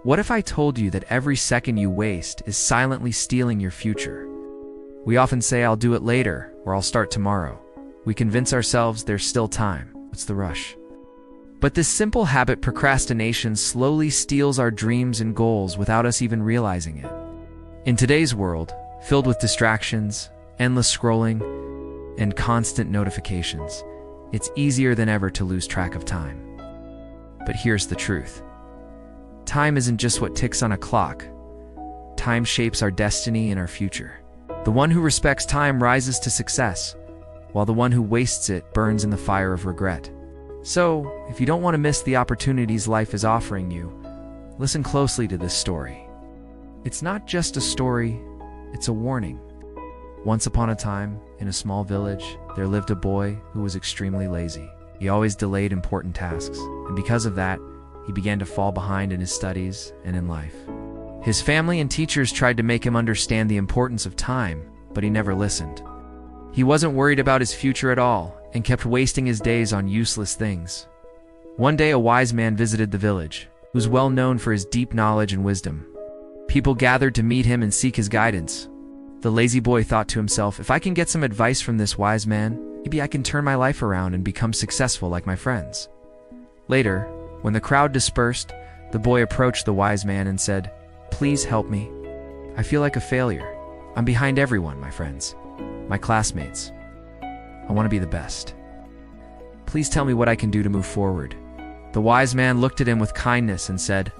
What if I told you that every second you waste is silently stealing your future? We often say, I'll do it later, or I'll start tomorrow. We convince ourselves there's still time. What's the rush? But this simple habit, procrastination, slowly steals our dreams and goals without us even realizing it. In today's world, filled with distractions, endless scrolling, and constant notifications, it's easier than ever to lose track of time. But here's the truth. Time isn't just what ticks on a clock. Time shapes our destiny and our future. The one who respects time rises to success, while the one who wastes it burns in the fire of regret. So, if you don't want to miss the opportunities life is offering you, listen closely to this story. It's not just a story, it's a warning. Once upon a time, in a small village, there lived a boy who was extremely lazy. He always delayed important tasks, and because of that, he began to fall behind in his studies and in life. His family and teachers tried to make him understand the importance of time, but he never listened. He wasn't worried about his future at all, and kept wasting his days on useless things. One day, a wise man visited the village, who was well known for his deep knowledge and wisdom. People gathered to meet him and seek his guidance. The lazy boy thought to himself, if I can get some advice from this wise man, maybe I can turn my life around and become successful like my friends. Later, when the crowd dispersed, the boy approached the wise man and said, "Please help me. I feel like a failure. I'm behind everyone, my friends, my classmates. I want to be the best. Please tell me what I can do to move forward." The wise man looked at him with kindness and said,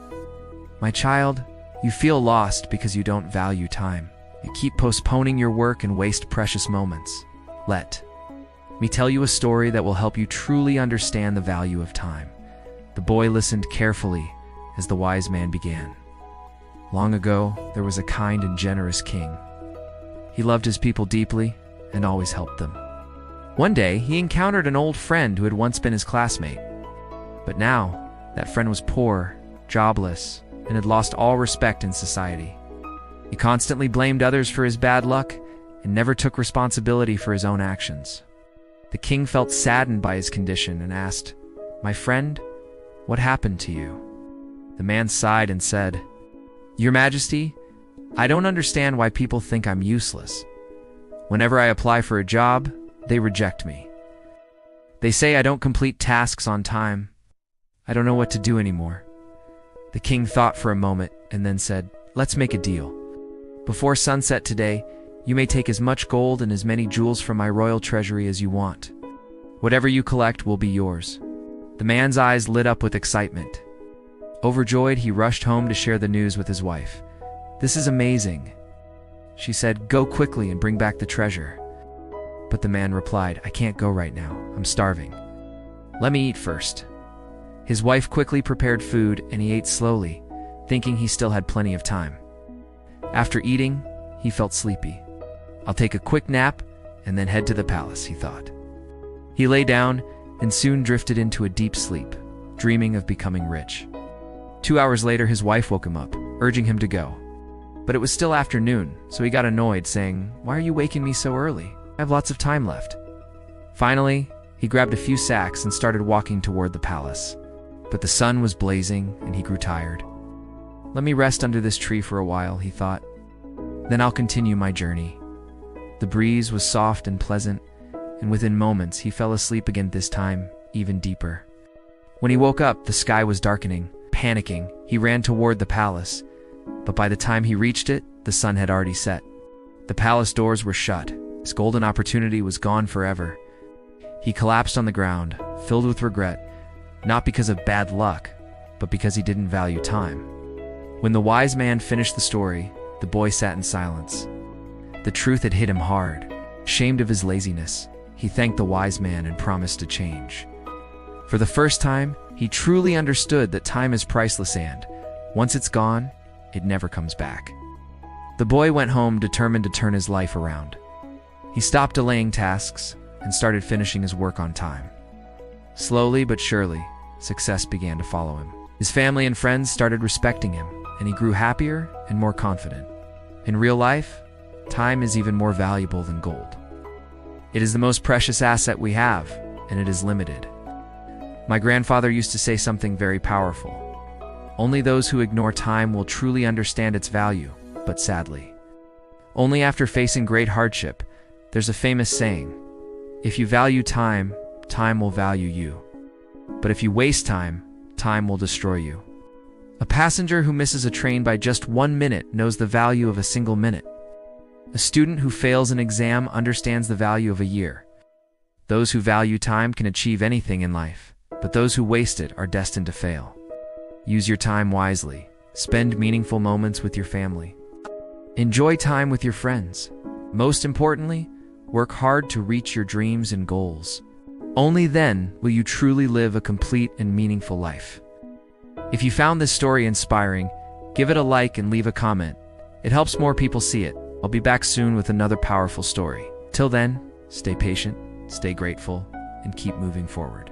"My child, you feel lost because you don't value time. You keep postponing your work and waste precious moments. Let me tell you a story that will help you truly understand the value of time." The boy listened carefully as the wise man began. Long ago, there was a kind and generous king. He loved his people deeply and always helped them. One day, he encountered an old friend who had once been his classmate. But now, that friend was poor, jobless, and had lost all respect in society. He constantly blamed others for his bad luck and never took responsibility for his own actions. The king felt saddened by his condition and asked, "My friend, what happened to you?" The man sighed and said, "Your Majesty, I don't understand why people think I'm useless. Whenever I apply for a job, they reject me. They say I don't complete tasks on time. I don't know what to do anymore." The king thought for a moment and then said, "Let's make a deal. Before sunset today, you may take as much gold and as many jewels from my royal treasury as you want. Whatever you collect will be yours." The man's eyes lit up with excitement. Overjoyed, he rushed home to share the news with his wife. "This is amazing," she said. "Go quickly and bring back the treasure." But the man replied, "I can't go right now. I'm starving. Let me eat first." His wife quickly prepared food and he ate slowly, thinking he still had plenty of time. After eating, he felt sleepy. "I'll take a quick nap and then head to the palace," he thought. He lay down and soon drifted into a deep sleep, dreaming of becoming rich. 2 hours later, his wife woke him up, urging him to go. But it was still afternoon, so he got annoyed, saying, "Why are you waking me so early? I have lots of time left." Finally, he grabbed a few sacks and started walking toward the palace. But the sun was blazing and he grew tired. "Let me rest under this tree for a while," he thought. "Then I'll continue my journey." The breeze was soft and pleasant, and within moments he fell asleep again, this time even deeper. When he woke up, the sky was darkening. Panicking, he ran toward the palace, but by the time he reached it, the sun had already set. The palace doors were shut. His golden opportunity was gone forever. He collapsed on the ground, filled with regret, not because of bad luck, but because he didn't value time. When the wise man finished the story, the boy sat in silence. The truth had hit him hard. Ashamed of his laziness, he thanked the wise man and promised to change. For the first time, he truly understood that time is priceless and, once it's gone, it never comes back. The boy went home determined to turn his life around. He stopped delaying tasks and started finishing his work on time. Slowly but surely, success began to follow him. His family and friends started respecting him, and he grew happier and more confident. In real life, time is even more valuable than gold. It is the most precious asset we have, and it is limited. My grandfather used to say something very powerful. Only those who ignore time will truly understand its value, but sadly, only after facing great hardship. There's a famous saying, if you value time, time will value you. But if you waste time, time will destroy you. A passenger who misses a train by just 1 minute knows the value of a single minute. A student who fails an exam understands the value of a year. Those who value time can achieve anything in life, but those who waste it are destined to fail. Use your time wisely. Spend meaningful moments with your family. Enjoy time with your friends. Most importantly, work hard to reach your dreams and goals. Only then will you truly live a complete and meaningful life. If you found this story inspiring, give it a like and leave a comment. It helps more people see it. I'll be back soon with another powerful story. Till then, stay patient, stay grateful, and keep moving forward.